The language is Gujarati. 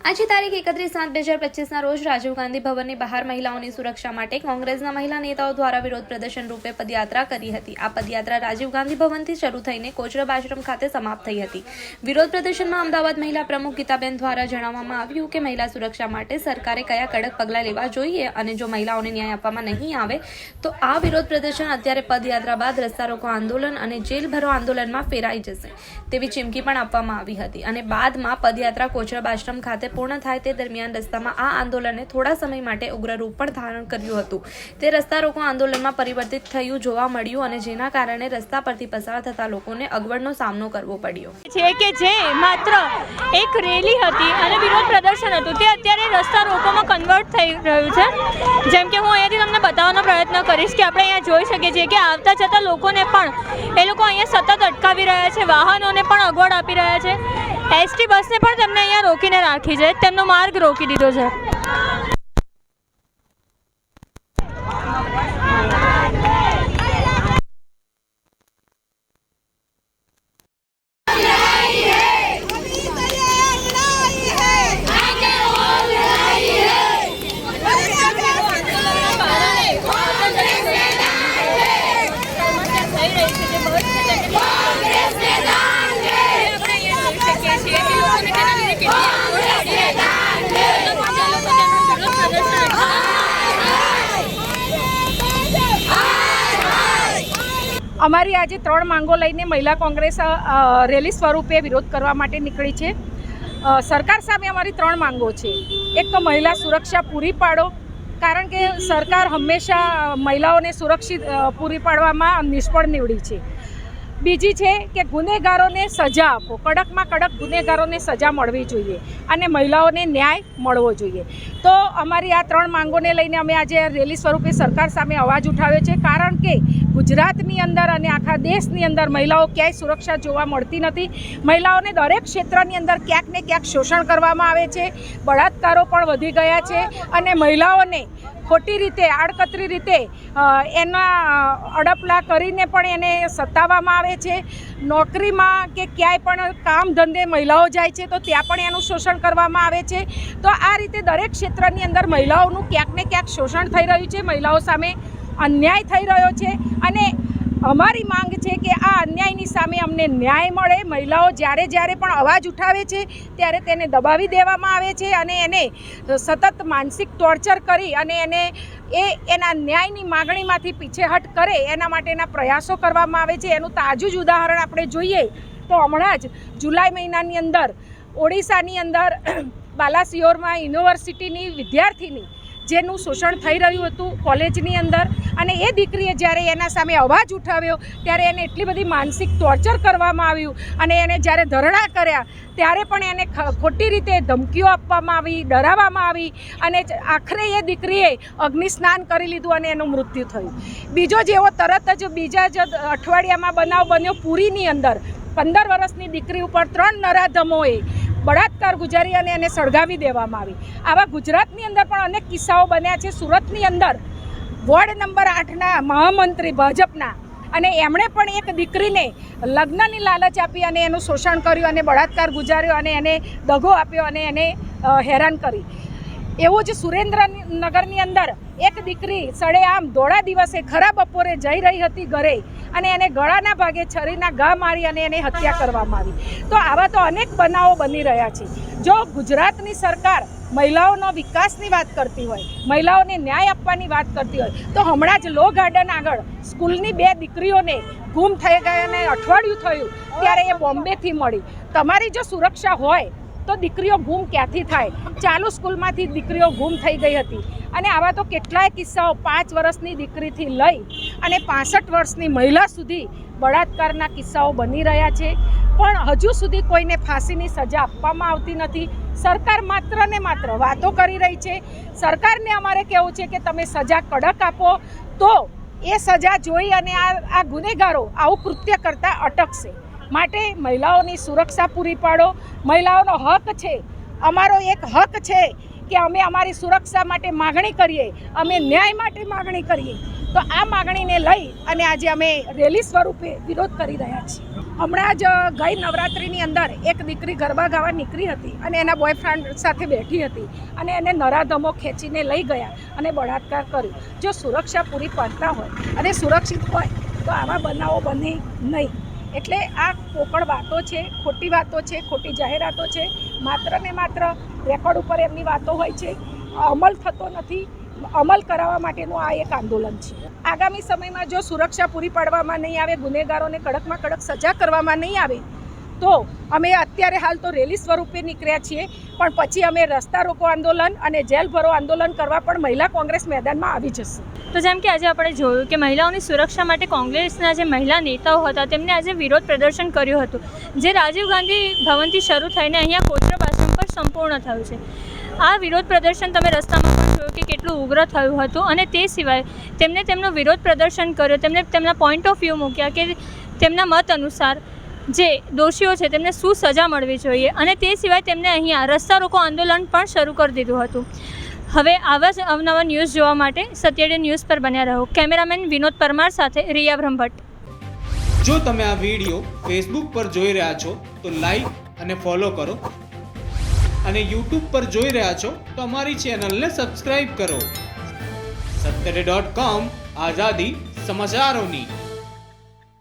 આજે તારીખ 31/7/2025 રોજ રાજીવ ગાંધી ભવનની બહાર મહિલાઓની સુરક્ષા માટે કોંગ્રેસના મહિલા નેતાઓ દ્વારા વિરોધ પ્રદર્શન રૂપે પદયાત્રા કરી હતી। આ પદયાત્રા રાજીવ ગાંધી ભવનથી શરૂ થઈને કોચરબ આશ્રમ ખાતે સમાપ્ત થઈ હતી। વિરોધ પ્રદર્શનમાં અમદાવાદ મહિલા પ્રમુખ ગીતાબેન દ્વારા જણાવવામાં આવ્યું કે મહિલા સુરક્ષા માટે સરકારે કયા કડક પગલાં લેવા જોઈએ અને જો મહિલાઓને ન્યાય આપવામાં નહીં આવે તો આ વિરોધ પ્રદર્શન અત્યારે પદયાત્રા બાદ રસ્તા રોકો આંદોલન અને જેલ ભરો આંદોલનમાં ફેરાઈ જશે તેવી ચીમકી પણ આપવામાં આવી હતી અને બાદમાં પદયાત્રા કોચરબ આશ્રમ ખાતે પૂર્ણ થાય તે દરમિયાન રસ્તામાં આ આંદોલને થોડા સમય માટે ઉગ્ર રૂપ પણ ધારણ કર્યું હતું। તે રસ્તા રોકો આંદોલનમાં પરિવર્તિત થયું જોવા મળ્યું અને જેના કારણે રસ્તા પરથી પસાર થતા લોકોને અગવડનો સામનો કરવો પડ્યો છે કે જે માત્ર એક રેલી હતી અને વિરોધ પ્રદર્શન હતું તે અત્યારે રસ્તા રોકોમાં કન્વર્ટ થઈ રહ્યું છે। જેમ કે હું અહીંયાથી તમને બતાવવાનો પ્રયત્ન કરીશ કે આપણે અહીંયા જોઈ શકીએ છીએ કે આવતા જતા લોકોને પણ એ લોકો અહીંયા સતત અટકાવી રહ્યા છે, વાહનોને પણ અગવડ આપી રહ્યા છે। એસટી બસને પણ તેમને અહીંયા રોકીને રાખી છે, તેમનો માર્ગ રોકી દીધો છે। અમારી આજે 3 માંગો લઈને મહિલા કોંગ્રેસ રેલી સ્વરૂપે વિરોધ કરવા માટે નીકળી છે। સરકાર સામે અમારી 3 માંગો છે। એક તો મહિલા સુરક્ષા પૂરી પાડો, કારણ કે સરકાર હંમેશા મહિલાઓને સુરક્ષિત પૂરી પાડવામાં નિષ્ફળ નીવડી છે। બીજી છે કે ગુનેગારોને સજા આપો, કડકમાં કડક ગુનેગારોને સજા મળવી જોઈએ અને મહિલાઓને ન્યાય મળવો જોઈએ। તો અમારી આ 3 માંગોને લઈને અમે આજે રેલી સ્વરૂપે સરકાર સામે અવાજ ઉઠાવ્યો છે, કારણ કે ગુજરાતની અંદર અને આખા દેશની અંદર મહિલાઓ ક્યાંય સુરક્ષા જોવા મળતી નથી। મહિલાઓને દરેક ક્ષેત્રની અંદર ક્યાંક ને ક્યાંક શોષણ કરવામાં આવે છે, બળાત્કારો પણ વધી ગયા છે અને મહિલાઓને ખોટી રીતે આડકતરી રીતે એના અડપલા કરીને પણ એને સતાવવામાં આવે છે। નોકરીમાં કે ક્યાંય પણ કામ ધંધે મહિલાઓ જાય છે તો ત્યાં પણ એનું શોષણ કરવામાં આવે છે। તો આ રીતે દરેક ક્ષેત્રની અંદર મહિલાઓનું ક્યાંક ને ક્યાંક શોષણ થઈ રહ્યું છે, મહિલાઓ સામે અન્યાય થઈ રહ્યો છે અને અમારી માંગ છે કે આ અન્યાયની સામે અમને ન્યાય મળે। મહિલાઓ જ્યારે પણ અવાજ ઉઠાવે છે ત્યારે તેને દબાવી દેવામાં આવે છે અને એને સતત માનસિક ટોર્ચર કરી અને એને એના ન્યાયની માગણીમાંથી પીછેહટ કરે એના માટેના પ્રયાસો કરવામાં આવે છે। એનું તાજું જ ઉદાહરણ આપણે જોઈએ તો હમણાં જ જુલાઈ મહિનાની અંદર ઓડિશાની અંદર બાલાસિયોરમાં યુનિવર્સિટીની વિદ્યાર્થીની જેનું શોષણ થઈ રહ્યું હતું કોલેજની અંદર અને એ દીકરીએ જ્યારે એના સામે અવાજ ઉઠાવ્યો ત્યારે એને એટલી બધી માનસિક ટોર્ચર કરવામાં આવ્યું અને એને જ્યારે ધરણા કર્યા ત્યારે પણ એને ખોટી રીતે ધમકીઓ આપવામાં આવી, ડરાવવામાં આવી અને આખરે એ દીકરીએ અગ્નિસ્નાન કરી લીધું અને એનું મૃત્યુ થયું। બીજો જેવો તરત જ બીજા જ અઠવાડિયામાં બનાવ બન્યો પુરીની અંદર 15 વર્ષની દીકરી ઉપર 3 નરાધમોએ બળાત્કાર ગુજારી અને એને સળગાવી દેવામાં આવી। આવા ગુજરાતની અંદર પણ અનેક કિસ્સાઓ બન્યા છે। સુરતની અંદર વોર્ડ નંબર 8ના મહામંત્રી ભાજપના અને એમણે પણ એક દીકરીને લગ્નની લાલચ આપી અને એનું શોષણ કર્યું અને બળાત્કાર ગુજાર્યો અને એને દગો આપ્યો અને એને હેરાન કરી। એવું જ સુરેન્દ્રનગરની અંદર એક દીકરી સડેઆમ દોડા દિવસે ખરા બપોરે જઈ રહી હતી ઘરે અને એને ગળાના ભાગે છરીના ઘા મારી અને એને હત્યા કરવામાં આવી। તો આવા તો અનેક બનાવો બની રહ્યા છે। જો ગુજરાતની સરકાર મહિલાઓનો વિકાસની વાત કરતી હોય, મહિલાઓને ન્યાય આપવાની વાત કરતી હોય તો હમણાં જ લો ગાર્ડન આગળ સ્કૂલની 2 દીકરીઓને ગુમ થઈ ગયા અને અઠવાડિયું થયું ત્યારે એ બોમ્બેથી મળી। તમારી જો સુરક્ષા હોય તો દીકરીઓ ગુમ ક્યાંથી થાય? ચાલુ સ્કૂલમાંથી દીકરીઓ ગુમ થઈ ગઈ હતી અને આવા તો કેટલાય કિસ્સાઓ 5 વર્ષની દીકરીથી લઈ અને 65 વર્ષની મહિલા સુધી બળાત્કારના કિસ્સાઓ બની રહ્યા છે, પણ હજુ સુધી કોઈને ફાંસીની સજા આપવામાં આવતી નથી। સરકાર માત્ર ને માત્ર વાતો કરી રહી છે। સરકારને અમારે કહેવું છે કે તમે સજા કડક આપો તો એ સજા જોઈ અને આ ગુનેગારો આવું કૃત્ય કરતા અટકશે। માટે મહિલાઓની સુરક્ષા પૂરી પાડો। મહિલાઓનો હક છે, અમારો એક હક છે કે અમે અમારી સુરક્ષા માટે માગણી કરીએ, અમે ન્યાય માટે માગણી કરીએ। તો આ માગણીને લઈ અને આજે અમે રેલી સ્વરૂપે વિરોધ કરી રહ્યા છીએ। હમણાં જ ગઈ નવરાત્રિની અંદર એક દીકરી ગરબા ગાવા નીકળી હતી અને એના બોયફ્રેન્ડ સાથે બેઠી હતી અને એને નરાધમો ખેંચીને લઈ ગયા અને બળાત્કાર કર્યો. જો સુરક્ષા પૂરી પાડતા હોય અને સુરક્ષિત હોય તો આવા બનાવો બને નહીં. એટલે આ પોકળ વાતો છે, ખોટી વાતો છે, ખોટી જાહેરાતો છે. માત્ર ને માત્ર રેકોર્ડ ઉપર એમની વાતો હોય છે, અમલ થતો નથી. અમલ કરાવવા માટેનું આ એક આંદોલન છે. આગામી સમયમાં જો સુરક્ષા પૂરી પાડવામાં નહીં આવે, ગુનેગારોને કડકમાં કડક સજા કરવામાં નહીં આવે તો અમે અત્યારે હાલ તો રેલી સ્વરૂપે નીકળ્યા છીએ, પણ પછી અમે રસ્તા રોકો આંદોલન અને જેલ ભરો આંદોલન કરવા પણ મહિલા કોંગ્રેસ મેદાનમાં આવી જશે. તો જેમ કે આજે આપણે જોયું કે મહિલાઓની સુરક્ષા માટે કોંગ્રેસના જે મહિલા નેતાઓ હતા તેમને આજે વિરોધ પ્રદર્શન કર્યું હતું, જે રાજીવ ગાંધી ભવનથી શરૂ થઈને અહીંયા કોચરબ આશ્રમ પર સંપૂર્ણ થયું છે. આ વિરોધ પ્રદર્શન તમે રસ્તામાં પણ જોયું કે કેટલું ઉગ્ર થયું હતું અને તે સિવાય તેમને તેમનો વિરોધ પ્રદર્શન કર્યો. તેમને તેમના પોઈન્ટ ઓફ વ્યૂ મૂક્યા કે તેમના મત અનુસાર જે દોષીઓ છે તેમને શું સજા મળવી જોઈએ અને તે સિવાય તેમને અહીંયા રસ્તા રોકો આંદોલન પણ શરૂ કરી દીધું હતું. હવે આવા જ અવનવા ન્યૂઝ જોવા માટે સત્યડે ન્યૂઝ પર બન્યા રહો. કેમેરામેન વિનોદ પરમાર સાથે રિયા બ્રહ્મભટ્ટ. જો તમે આ વિડીયો ફેસબુક પર જોઈ રહ્યા છો તો લાઈક અને ફોલો કરો અને યુટ્યુબ પર જોઈ રહ્યા છો તો અમારી ચેનલને સબસ્ક્રાઇબ કરો. satyade.com આઝાદી સમાચારોની.